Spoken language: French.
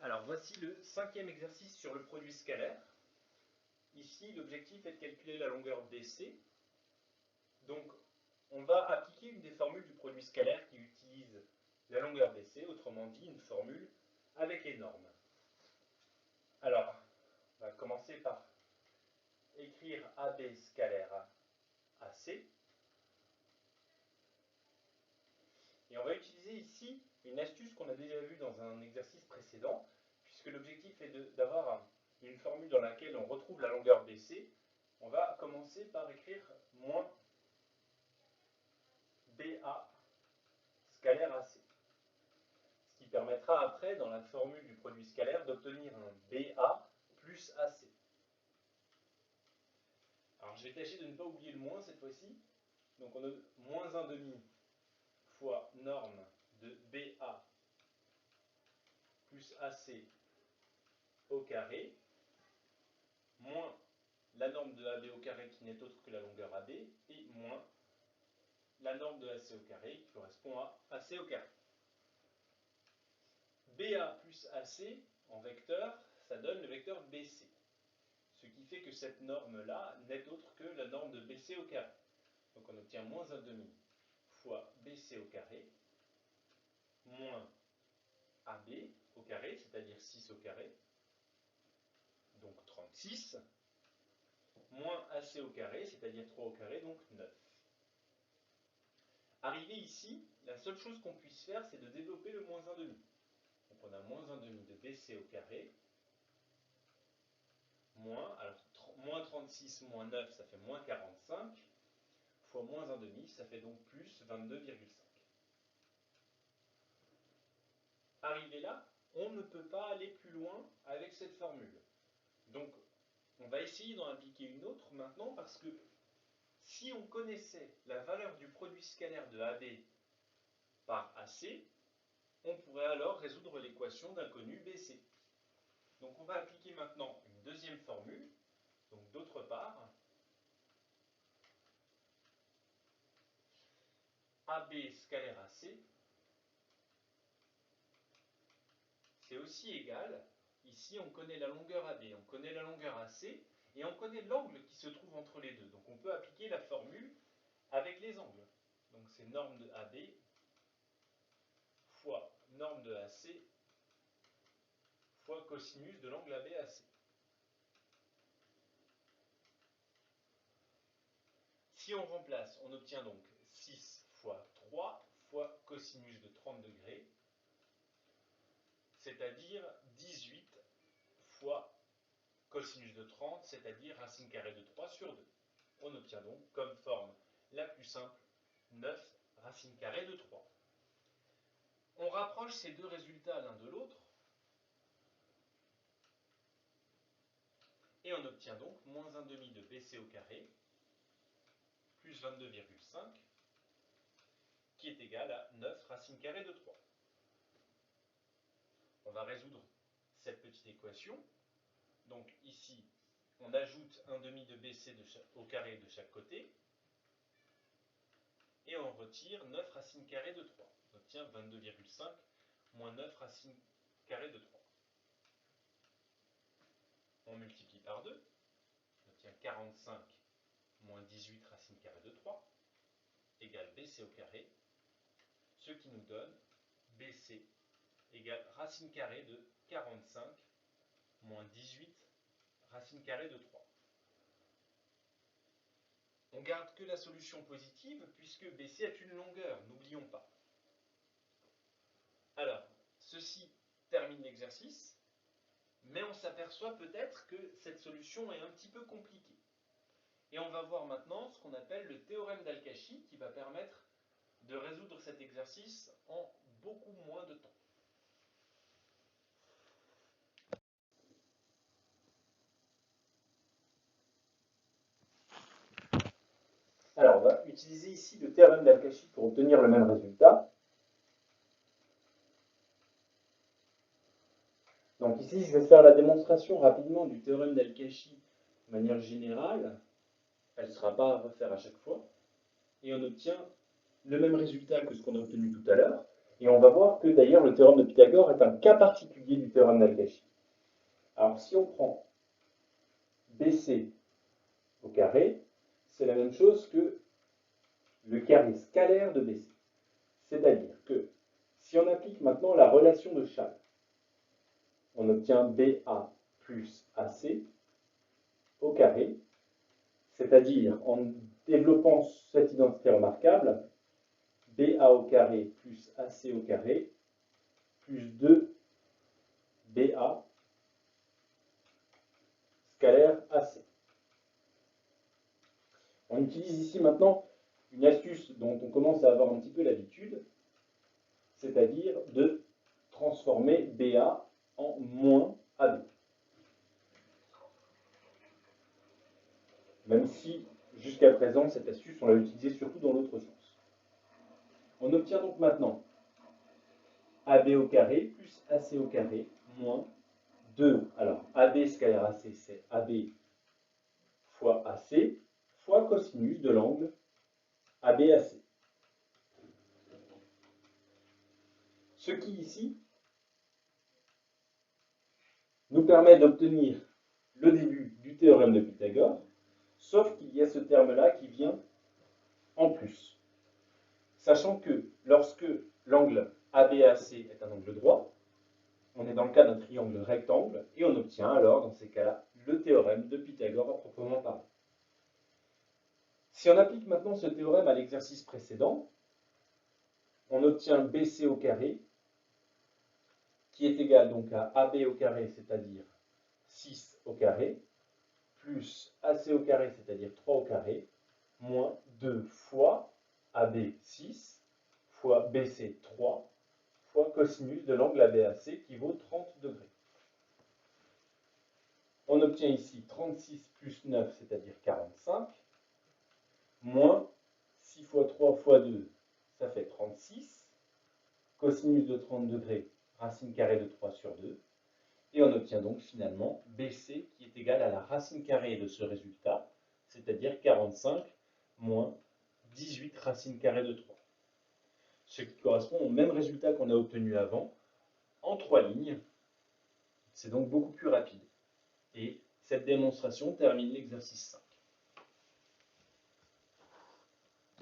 Alors voici le cinquième exercice sur le produit scalaire. Ici, l'objectif est de calculer la longueur BC. Donc, on va appliquer une des formules du produit scalaire qui utilise la longueur BC, autrement dit une formule avec les normes. Alors, on va commencer par écrire AB scalaire AC. Et on va utiliser ici une astuce qu'on a déjà vue dans un exercice précédent, puisque l'objectif est d'avoir une formule dans laquelle on retrouve la longueur BC. On va commencer par écrire moins BA scalaire AC. Ce qui permettra après, dans la formule du produit scalaire, d'obtenir un BA plus AC. Alors je vais tâcher de ne pas oublier le moins cette fois-ci. Donc on a moins 1/2 fois norme de BA plus AC au carré, moins la norme de AB au carré qui n'est autre que la longueur AB, et moins la norme de AC au carré qui correspond à AC au carré. BA plus AC en vecteur, ça donne le vecteur BC. Ce qui fait que cette norme-là n'est autre que la norme de BC au carré. Donc on obtient moins 1/2 fois BC au carré, moins AB au carré, c'est-à-dire 6 au carré, donc 36, moins AC au carré, c'est-à-dire 3 au carré, donc 9. Arrivé ici, la seule chose qu'on puisse faire, c'est de développer le moins 1/2. Donc on a moins 1/2 de BC au carré, moins 36 moins 9, ça fait moins 45, fois moins 1/2, ça fait donc plus 22,5. Arrivé là, on ne peut pas aller plus loin avec cette formule. Donc, on va essayer d'en appliquer une autre maintenant parce que si on connaissait la valeur du produit scalaire de AB par AC, on pourrait alors résoudre l'équation d'inconnu BC. Donc, on va appliquer maintenant une deuxième formule. Donc, d'autre part, AB scalaire AC, c'est aussi égal. Ici, on connaît la longueur AB, on connaît la longueur AC, et on connaît l'angle qui se trouve entre les deux. Donc, on peut appliquer la formule avec les angles. Donc, c'est norme de AB fois norme de AC fois cosinus de l'angle ABAC. Si on remplace, on obtient donc 6 fois 3 fois cosinus de 30 degrés, c'est-à-dire 18 fois cosinus de 30, c'est-à-dire racine carrée de 3 sur 2. On obtient donc comme forme la plus simple 9 racine carrée de 3. On rapproche ces deux résultats l'un de l'autre et on obtient donc moins 1/2 de BC au carré plus 22,5 qui est égal à 9 racine carrée de 3. On va résoudre cette petite équation. Donc ici, on ajoute 1/2 de BC au carré de chaque côté et on retire 9 racine carrée de 3. On obtient 22,5 moins 9 racine carrée de 3. On multiplie par 2, on obtient 45 moins 18 racine carrée de 3 égale BC au carré, ce qui nous donne BC égale racine carrée de 45 moins 18 racine carrée de 3. On garde que la solution positive puisque BC est une longueur, n'oublions pas. Alors, ceci termine l'exercice, mais on s'aperçoit peut-être que cette solution est un petit peu compliquée. Et on va voir maintenant ce qu'on appelle le théorème d'Al-Kashi qui va permettre de résoudre cet exercice en beaucoup moins de temps. Alors, on va utiliser ici le théorème d'Al-Kashi pour obtenir le même résultat. Donc ici, je vais faire la démonstration rapidement du théorème d'Al-Kashi de manière générale. Elle ne sera pas à refaire à chaque fois. Et on obtient le même résultat que ce qu'on a obtenu tout à l'heure. Et on va voir que d'ailleurs le théorème de Pythagore est un cas particulier du théorème d'Al-Kashi. Alors si on prend BC au carré, c'est la même chose que le carré scalaire de BC. C'est-à-dire que si on applique maintenant la relation de Chasles, on obtient BA plus AC au carré, c'est-à-dire en développant cette identité remarquable, BA au carré plus AC au carré plus 2BA scalaire AC. On utilise ici maintenant une astuce dont on commence à avoir un petit peu l'habitude, c'est-à-dire de transformer BA en moins AB. Même si, jusqu'à présent, cette astuce, on l'a utilisée surtout dans l'autre sens. On obtient donc maintenant AB au carré plus AC au carré moins 2. Alors, AB scalaire AC, c'est AB fois AC fois cosinus de l'angle ABAC. Ce qui ici nous permet d'obtenir le début du théorème de Pythagore, sauf qu'il y a ce terme-là qui vient en plus. Sachant que lorsque l'angle ABAC est un angle droit, on est dans le cas d'un triangle rectangle, et on obtient alors, dans ces cas-là, le théorème de Pythagore à proprement parler. Si on applique maintenant ce théorème à l'exercice précédent, on obtient BC au carré, qui est égal donc à AB au carré, c'est-à-dire 6 au carré, plus AC au carré, c'est-à-dire 3 au carré, moins 2 fois AB 6 fois BC 3 fois cosinus de l'angle ABAC qui vaut 30 degrés. On obtient ici 36 plus 9, c'est-à-dire 45, moins 6 fois 3 fois 2, ça fait 36, cosinus de 30 degrés, racine carrée de 3 sur 2, et on obtient donc finalement BC qui est égal à la racine carrée de ce résultat, c'est-à-dire 45 moins 18 racine carrée de 3. Ce qui correspond au même résultat qu'on a obtenu avant, en 3 lignes. C'est donc beaucoup plus rapide. Et cette démonstration termine l'exercice 5.